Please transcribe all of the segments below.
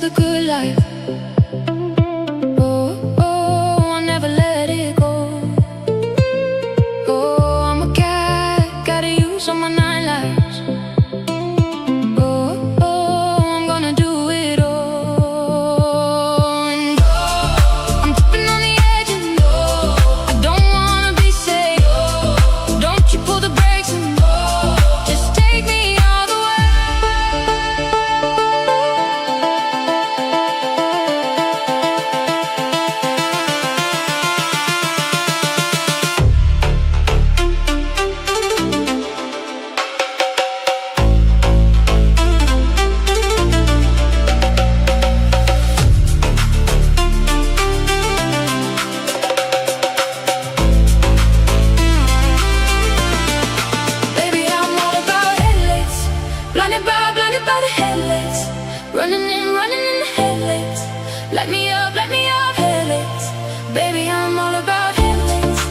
the good life. Oh, oh, I'll never let it go. Oh, I'm a cat, gotta use all my 9 lives. Oh, oh, I'm gonna do it all. And oh, I'm tripping on the edge, and oh, I don't wanna be safe. Oh, don't you pull the brakes, and oh, just take me all the way. Baby, I'm all about headlights. Blinded by the headlights. Running in the headlights. Light me up, headlights. Baby, I'm all about headlights.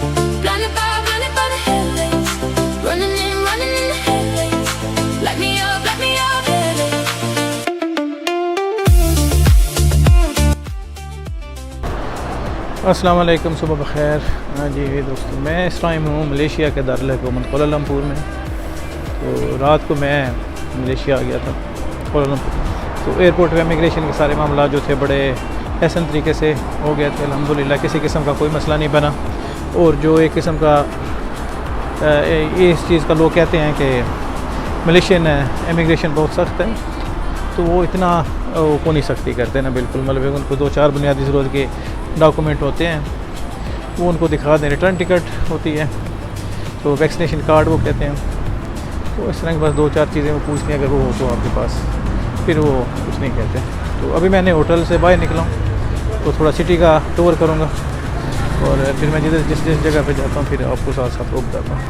Blinded by the headlights. Running in the headlights. Light me up, headlights. अस्सलाम वालेकुम, सुबह बखैर। हाँ जी दोस्तों, मैं इस time हूँ Malaysia के दारुल-ए-हुकूमत Kuala Lumpur में। तो रात को मैं मलेशिया आ गया था कुआलालंपुर। तो एयरपोर्ट पे इमिग्रेशन के सारे मामला जो थे बड़े एहसन तरीके से हो गए थे अल्हम्दुलिल्लाह। किसी किस्म का कोई मसला नहीं बना। और जो एक किस्म का ये इस चीज़ का लोग कहते हैं कि मलेशियन इमिग्रेशन बहुत सख्त है, तो वो इतना को नहीं सख्ती करते ना, बिल्कुल। मतलब उनको 2-4 बुनियादी ज़रूरत के डॉक्यूमेंट होते हैं, वो उनको दिखा दें। रिटर्न टिकट होती है, तो वैक्सीनेशन कार्ड वो कहते हैं। तो इस तरह की बस 2-4 चीज़ें वो पूछती हैं, अगर वो हो तो आपके पास, फिर वो कुछ नहीं कहते। तो अभी मैंने होटल से बाहर निकला हूँ, तो थोड़ा सिटी का टूर करूँगा, और फिर मैं जिस जगह पे जाता हूँ फिर आपको साथ साथ रोक जाता हूँ।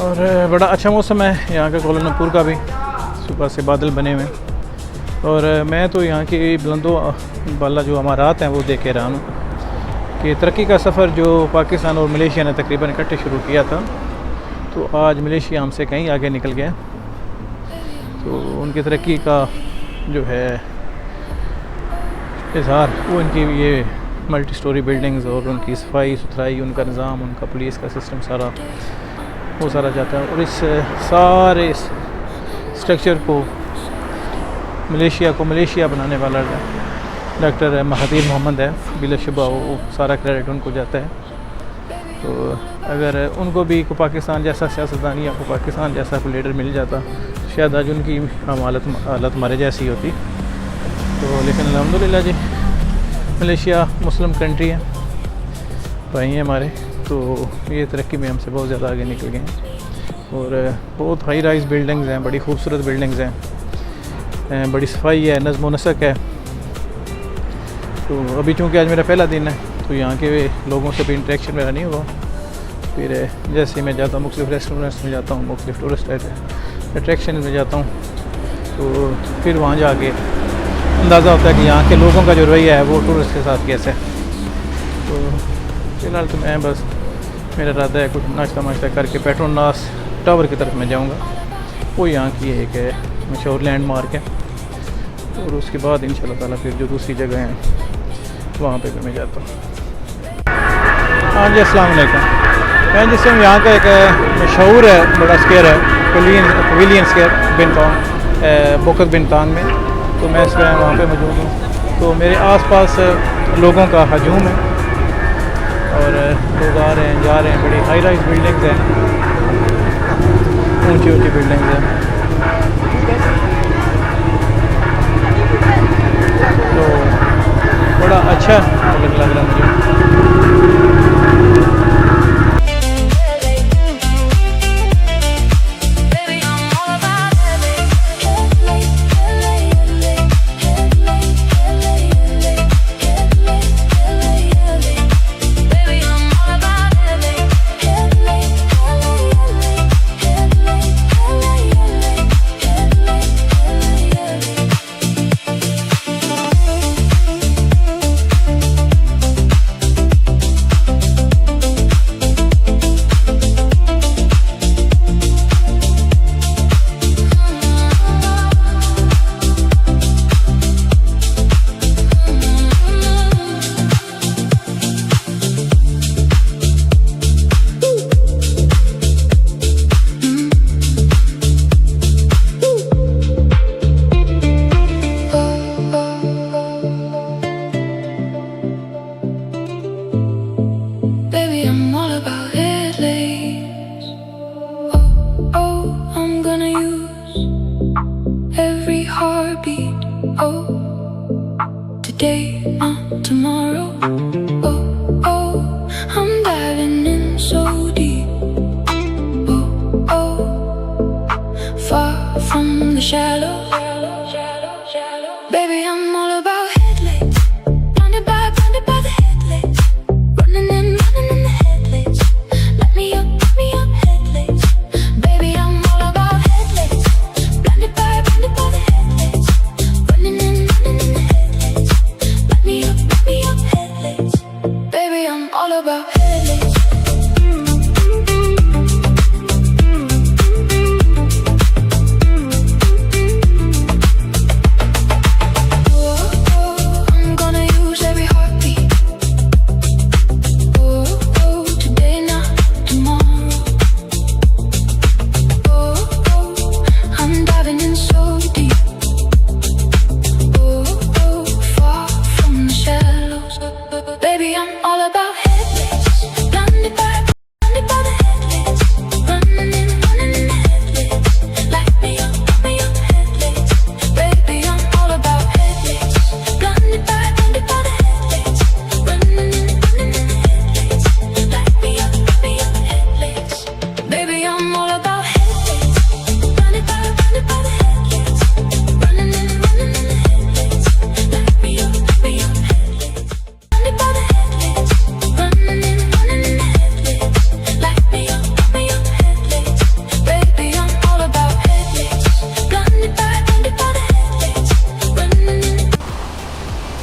और बड़ा अच्छा मौसम है यहाँ का कुआलालंपुर का भी, सुबह से बादल बने हुए हैं। और मैं तो यहाँ की बुलंदो वाला जो अमारात हैं वो देख के रहा हूँ कि तरक्की का सफ़र जो पाकिस्तान और मलेशिया ने तकरीबन इकट्ठे शुरू किया था, तो आज मलेशिया हमसे कहीं आगे निकल गया। तो उनकी तरक्की का जो है इजहार वो इनकी ये मल्टी स्टोरी बिल्डिंग्स और उनकी सफाई सुथराई, उनका निज़ाम, उनका पुलिस का सिस्टम सारा वो सारा जाता है। और इस सारे स्ट्रक्चर को मलेशिया बनाने वाला डॉक्टर महातीर मोहम्मद है, बिलाशुबा वो सारा क्रेडिट उनको जाता है। तो अगर उनको भी को पाकिस्तान जैसा सियासतदान या को पाकिस्तान जैसा कोई लीडर मिल जाता, शायद आज उनकी हालत मरे जैसी होती। तो लेकिन अल्हम्दुलिल्लाह जी, मलेशिया मुस्लिम कंट्री है, भाई हैं हमारे, तो ये तरक्की में हमसे बहुत ज़्यादा आगे निकल गए हैं। और बहुत हाई राइज बिल्डिंग्स हैं, बड़ी खूबसूरत बिल्डिंग्स हैं, बड़ी सफाई है, नज़्म व नसक है। तो अभी चूँकि आज मेरा पहला दिन है, तो यहाँ के लोगों से भी इंटरेक्शन मेरा नहीं हुआ। फिर जैसे ही मैं जाता हूँ मुख्तलिफ़ रेस्टोरेंट्स में जाता हूँ, मुख्तलिफ़ टूरिस्ट अट्रैक्शन में जाता हूँ, तो फिर वहाँ जाके अंदाज़ा होता है कि यहाँ के लोगों का जो रवैया है वो टूरिस्ट के साथ कैसे है। तो फ़िलहाल तो मैं बस मेरा इरादा है कुछ नाश्ता वाश्ता करके पेट्रोनास टावर की तरफ मैं जाऊँगा। वो यहाँ की एक मशहूर लैंडमार्क है। और उसके बाद इंशाल्लाह ताला फिर जो दूसरी जगह हैं वहाँ पे भी मैं जाता हूँ। हाँ जी, अस्सलाम वालेकुम। मैं जिस समय यहाँ का एक मशहूर है बड़ा स्क्वायर है, पवेलियन स्क्वायर बोकत बिनतान में, तो मैं इस वहाँ पे मौजूद हूँ। तो मेरे आसपास लोगों का हजूम है और लोग आ रहे हैं जा रहे हैं। बड़ी हाई राइज बिल्डिंग्स हैं, ऊंची बिल्डिंग्स हैं। तो बड़ा अच्छा लग रहा है मुझे।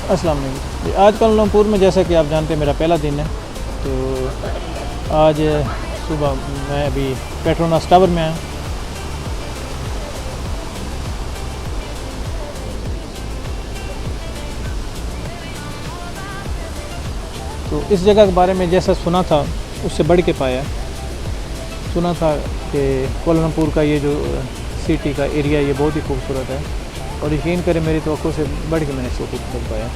अस्सलाम वालेकुम जी। आज कोलालमपुर में जैसा कि आप जानते हैं मेरा पहला दिन है। तो आज सुबह मैं अभी पेट्रोनास टावर में आया। तो इस जगह के बारे में जैसा सुना था उससे बढ़ के पाया। सुना था कि कोलालमपुर का ये जो सिटी का एरिया ये बहुत ही खूबसूरत है और यकीन करें मेरी तवक्को से बढ़ के मैंने इसको खूबसूरत पाया।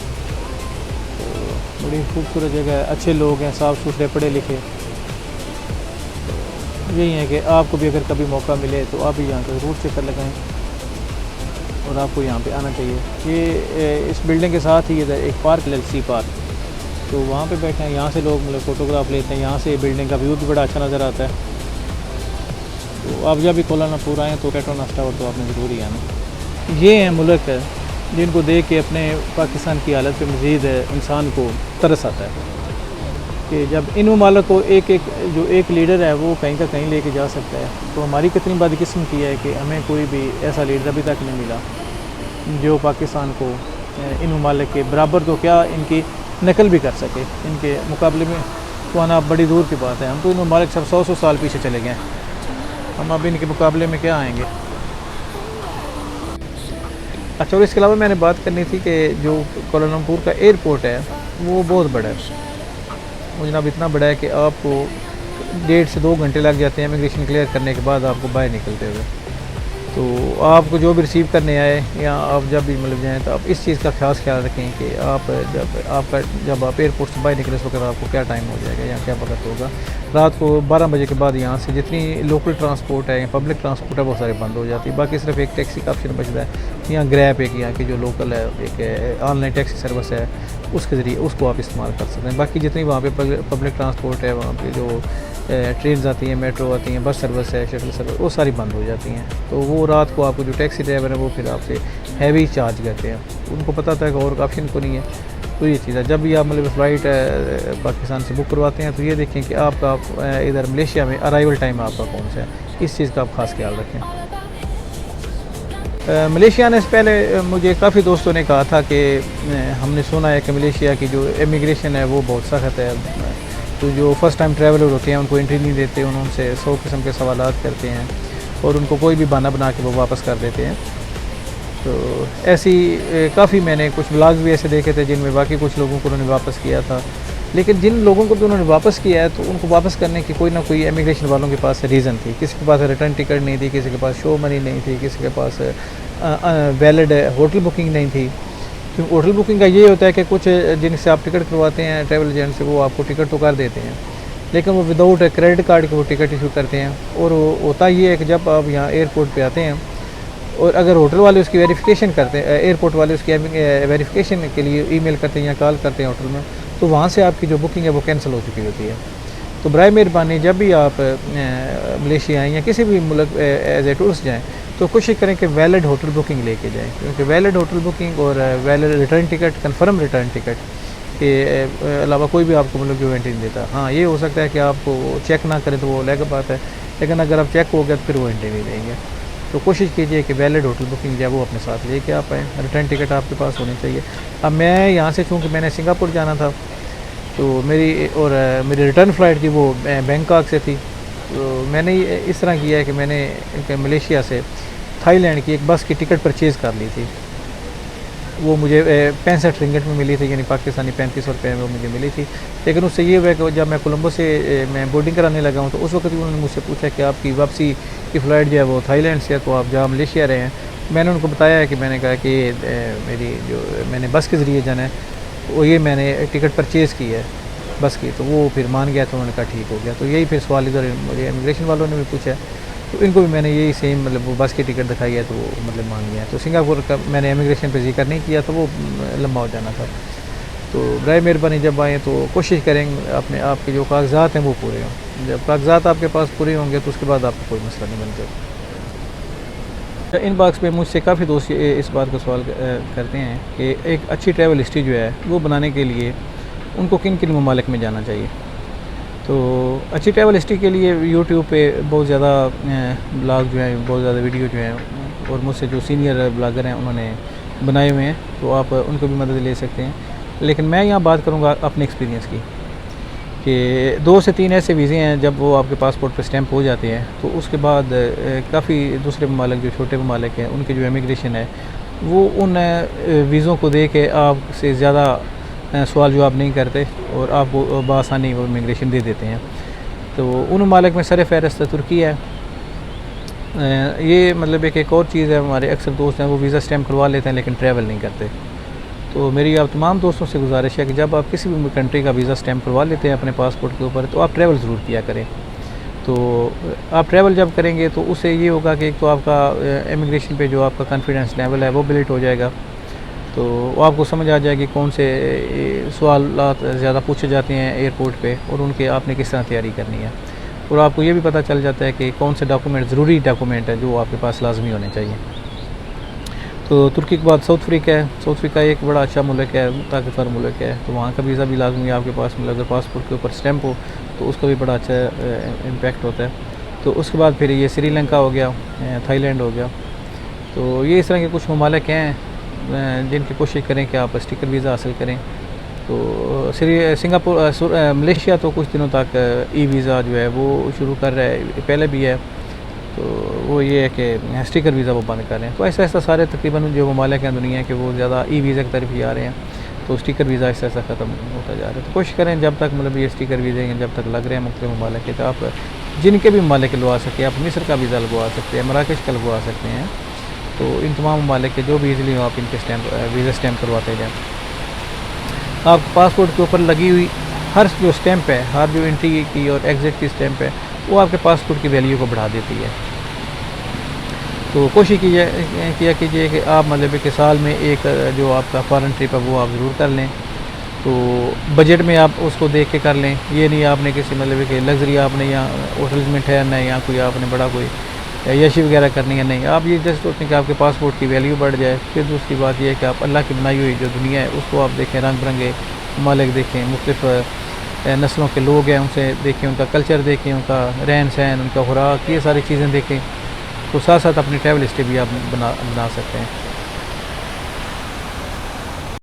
तो बड़ी खूबसूरत जगह है, अच्छे लोग हैं, साफ़ सुथरे, पढ़े लिखे। यही है कि आपको भी अगर कभी मौका मिले तो आप भी यहाँ का ज़रूर चक्कर लगाएं और आपको यहाँ पे आना चाहिए। ये इस बिल्डिंग के साथ ही इधर एक पार्क ललसी पार्क, तो वहाँ पे बैठे हैं। यहाँ से लोग मतलब फ़ोटोग्राफ लेते हैं। यहाँ से बिल्डिंग का व्यू भी बड़ा अच्छा नज़र आता है। तो आप जब भी कोलालमपुर आएँ तो पेट्रोनास टावर तो आपने ज़रूर ही आना। ये हैं मुल्क जिनको देख के अपने पाकिस्तान की हालत पे मज़ीद इंसान को तरस आता है कि जब इन ममालिक को एक लीडर है वो कहीं का कहीं लेके जा सकता है। तो हमारी कितनी बदकिस्मती है कि हमें कोई भी ऐसा लीडर अभी तक नहीं मिला जो पाकिस्तान को इन ममालिक के बराबर तो क्या इनकी नकल भी कर सके। इनके मुकाबले में तो आना बड़ी दूर की बात है। हम तो इन ममालिक सब 100 साल पीछे चले गए हैं। हम अब इनके मुकाबले में क्या आएंगे। अच्छा, और इसके अलावा मैंने बात करनी थी कि जो कोलालमपुर का एयरपोर्ट है वो बहुत बड़ा है। वो जनाब इतना बड़ा है कि आपको 1.5 से 2 घंटे लग जाते हैं इमिग्रेशन क्लियर करने के बाद आपको बाहर निकलते हुए। तो आपको जो भी रिसीव करने आए या आप जब भी मतलब जाएँ तो आप इस चीज़ का खास ख्याल रखें कि आप जब आप एयरपोर्ट से बाहर निकले उस वक्त आपको क्या टाइम हो जाएगा या क्या वक्त होगा। रात को 12 बजे के बाद यहाँ से जितनी लोकल ट्रांसपोर्ट है या पब्लिक ट्रांसपोर्ट है वो सारे बंद हो जाती है। बाकी सिर्फ एक टैक्सी का ऑप्शन बचता है। यहाँ ग्रैब एक यहाँ की जो लोकल है एक ऑनलाइन टैक्सी सर्विस है, उसके ज़रिए उसको आप इस्तेमाल कर सकते हैं। बाकी जितनी वहाँ पे पब्लिक ट्रांसपोर्ट है, वहाँ पे जो ट्रेन आती हैं, मेट्रो आती हैं, बस सर्विस है, शटल सर्विस, वो सारी बंद हो जाती हैं। तो वो रात को आपको जो टैक्सी ड्राइवर है वो फिर आपसे हैवी चार्ज करते हैं। उनको पता था कि और का ऑप्शन को नहीं है। तो ये चीज़ है, जब भी आप मतलब फ़्लाइट पाकिस्तान से बुक करवाते हैं तो ये देखें कि आपका इधर मलेशिया में अराइवल टाइम आपका कौन सा है। इस चीज़ का आप ख़ास ख्याल रखें। मलेशिया आने से पहले मुझे काफ़ी दोस्तों ने कहा था कि हमने सुना है कि मलेशिया की जो इमिग्रेशन है वो बहुत सख्त है। तो जो फ़र्स्ट टाइम ट्रैवलर होते हैं उनको एंट्री नहीं देते, उनसे 100 किस्म के सवालात करते हैं और उनको कोई भी बहाना बना के वो वापस कर देते हैं। तो ऐसी काफ़ी मैंने कुछ ब्लॉग्स भी ऐसे देखे थे जिनमें बाकी कुछ लोगों को उन्होंने वापस किया था। लेकिन जिन लोगों को भी उन्होंने वापस किया है तो उनको वापस करने की कोई ना कोई इमिग्रेशन वालों के पास रीज़न थी। किसी के पास रिटर्न टिकट नहीं थी, किसी के पास शो मनी नहीं थी, किसी के पास वैलिड होटल बुकिंग नहीं थी। क्योंकि होटल बुकिंग का ये होता है कि कुछ जिनसे आप टिकट करवाते हैं ट्रैवल एजेंट से, वो आपको टिकट तो कर देते हैं लेकिन वो विदाउट क्रेडिट कार्ड के वो टिकट इशू करते हैं। और होता ये है कि जब आप यहाँ एयरपोर्ट पे आते हैं और अगर होटल वाले उसकी वेरिफिकेशन करते हैं, एयरपोर्ट वाले उसकी वेरिफिकेशन के लिए ईमेल करते हैं या कॉल करते हैं होटल में, तो वहाँ से आपकी जो बुकिंग है वो कैंसिल हो चुकी होती है। तो बराए मेहरबानी जब भी आप मलेशिया आएँ या किसी भी मुल्क एज ए टूरिस्ट जाएँ तो कोशिश करें कि वैलिड होटल बुकिंग लेके जाएँ। क्योंकि वैलिड होटल बुकिंग और valid return ticket, confirm return ticket के अलावा कोई भी आपको मतलब जो एंट्री नहीं देता। हाँ, ये हो सकता है कि आपको चेक ना करें तो वो अलग बात है, लेकिन अगर आप चेक हो गया तो फिर वो एंट्री नहीं देंगे। तो कोशिश कीजिए कि वैलिड होटल बुकिंग जो है वो अपने साथ लेके आप आएँ। रिटर्न टिकट आपके पास होनी चाहिए। अब मैं यहाँ से चूँकि मैंने सिंगापुर जाना था तो मेरी रिटर्न फ़्लाइट थी वो बैंकॉक से थी। तो मैंने इस तरह किया है कि मैंने मलेशिया से थाईलैंड की एक बस की टिकट परचेज़ कर ली थी। वो मुझे 65 रिंगिट में मिली थी, यानी पाकिस्तानी 3500 रुपये में वो मुझे मिली थी। लेकिन उससे ये हुआ कि जब मैं कोलंबो से मैं बोर्डिंग कराने लगा हूँ तो उस वक्त भी उन्होंने मुझसे पूछा कि आपकी वापसी की फ़्लाइट जो है वो थाईलैंड से है, तो आप जहाँ मलेशिया रहे हैं। मैंने उनको बताया है कि मैंने कहा कि मेरी जो मैंने बस के ज़रिए जाना है वो ये मैंने टिकट परचेज़ की है बस की। तो वो फिर मान गया, तो उन्होंने कहा ठीक हो गया। तो यही फिर सवाल इधर मुझे इमिग्रेशन वालों ने भी पूछा, तो इनको भी मैंने यही सेम मतलब वो बस की टिकट दिखाई है तो वो मतलब मान गया। तो सिंगापुर का मैंने इमिग्रेशन पे जिक्र नहीं किया तो वो लंबा हो जाना था। तो बराए मेहरबानी जब आएँ तो कोशिश करेंगे अपने आपके जो कागज़ात हैं वो पूरे हों। जब कागज़ात आपके पास पूरे होंगे तो उसके बाद आपको कोई मसला नहीं बनता। इन बॉक्स में मुझसे काफ़ी दोस्त इस बात का सवाल करते हैं कि एक अच्छी ट्रैवल हिस्ट्री जो है वो बनाने के लिए उनको किन किन ममालिक में जाना चाहिए। तो अच्छी ट्रैवल हिस्ट्री के लिए यूट्यूब पे बहुत ज़्यादा ब्लॉग जो हैं, बहुत ज़्यादा वीडियो जो हैं, और मुझसे जो सीनियर ब्लॉगर हैं उन्होंने बनाए हुए हैं, तो आप उनको भी मदद ले सकते हैं। लेकिन मैं यहाँ बात करूँगा अपने एक्सपीरियंस की, कि 2 से 3 ऐसे वीज़े हैं जब वो आपके पासपोर्ट पर स्टैंप हो जाते हैं, तो उसके बाद काफ़ी दूसरे ममालिक जो छोटे ममालिक हैं उनकी जो इमिग्रेशन है वो उन वीज़ों को दे के आपसे ज़्यादा सवाल जवाब नहीं करते और आपको बआसानी वो इमिग्रेशन दे देते हैं। तो उन ममालिक में सर फ़हरिस्त तुर्की है। ये मतलब एक और चीज़ है, हमारे अक्सर दोस्त हैं वो वीज़ा स्टैम्प करवा लेते हैं लेकिन ट्रैवल नहीं करते। तो मेरी आप तमाम दोस्तों से गुजारिश है कि जब आप किसी भी कंट्री का वीज़ा स्टैम्प करवा लेते हैं अपने पासपोर्ट के ऊपर, तो आप ट्रैवल ज़रूर किया करें। तो आप ट्रैवल जब करेंगे तो उससे ये होगा कि एक तो आपका इमिग्रेशन पे जो आपका कॉन्फिडेंस लेवल है वो बिल्ड हो जाएगा, तो आपको समझ आ जाएगी कौन से सवालात ज़्यादा पूछे जाते हैं एयरपोर्ट पे और उनके आपने किस तरह तैयारी करनी है। और आपको ये भी पता चल जाता है कि कौन से डॉक्यूमेंट ज़रूरी डॉक्यूमेंट है जो आपके पास लाजमी होने चाहिए। तो तुर्की के बाद साउथ अफ्रीका है। साउथ अफ्रीका एक बड़ा अच्छा मुल्क है, ताकतवर मुल्क है, तो वहाँ का वीज़ा भी लाजमी है आपके पास, मतलब अगर पासपोर्ट के ऊपर स्टैम्प हो तो उसका भी बड़ा अच्छा इम्पैक्ट होता है। तो उसके बाद फिर ये श्रीलंका हो गया, थाईलैंड हो गया। तो ये इस तरह के कुछ ममालिक हैं जिनकी कोशिश करें कि आप स्टिकर वीज़ा हासिल करें। तो सिंगापुर मलेशिया तो कुछ दिनों तक ई वीज़ा जो है वो शुरू कर रहा है, पहले भी है, तो वो ये है कि स्टिकर वीज़ा वो बंद कर रहे हैं। तो ऐसा ऐसा सारे तकरीबन जो ममालिक हैं दुनिया के वो ज़्यादा ई वीज़ा की तरफ ही आ रहे हैं, तो स्टिकर वीज़ा ऐसा ऐसा ख़त्म होता जा रहा है। तो कोशिश करें जब तक मतलब ये स्टिकर वीज़े जब तक लग रहे हैं मुख्तलिफ ममालिक के, तो आप जिनके भी ममालिक लगवा सकते हैं, आप मिस्र का वीज़ा लगवा सकते हैं, मराकश का लगवा सकते हैं। तो इन तमाम ममालिक के जो भी ईज़िली हो आप इनके वीज़ा स्टैम्प करवाते जाएँ। आप पासपोर्ट के ऊपर लगी हुई हर जो स्टैम्प है, हर जो एंट्री की और एग्ज़िट की स्टैम्प है, वो आपके पासपोर्ट की वैल्यू को बढ़ा देती है। तो कोशिश किया कीजिए कि आप मतलब कि साल में एक जो आपका फ़ॉरेन ट्रिप है वो आप ज़रूर कर लें। तो बजट में आप उसको देख के कर लें, ये नहीं आपने किसी मतलब कि लग्जरी आपने यहाँ होटल्स में ठहरना है या कोई आपने बड़ा कोई यशी वगैरह करनी है, नहीं। आप ये जस्ट सोचें कि आपके पासपोर्ट की वैल्यू बढ़ जाए। फिर दूसरी बात यह है कि आप अल्लाह की बनाई हुई जो दुनिया है उसको आप देखें, रंग बिरंगे ममालिक देखें, मुख्तलिफ नस्लों के लोग हैं उनसे देखें, उनका कल्चर देखें, उनका रहन सहन, उनका खुराक, ये सारी चीज़ें देखें। तो साथ साथ अपनी ट्रैवल हिस्ट्री भी आप बना सकते हैं।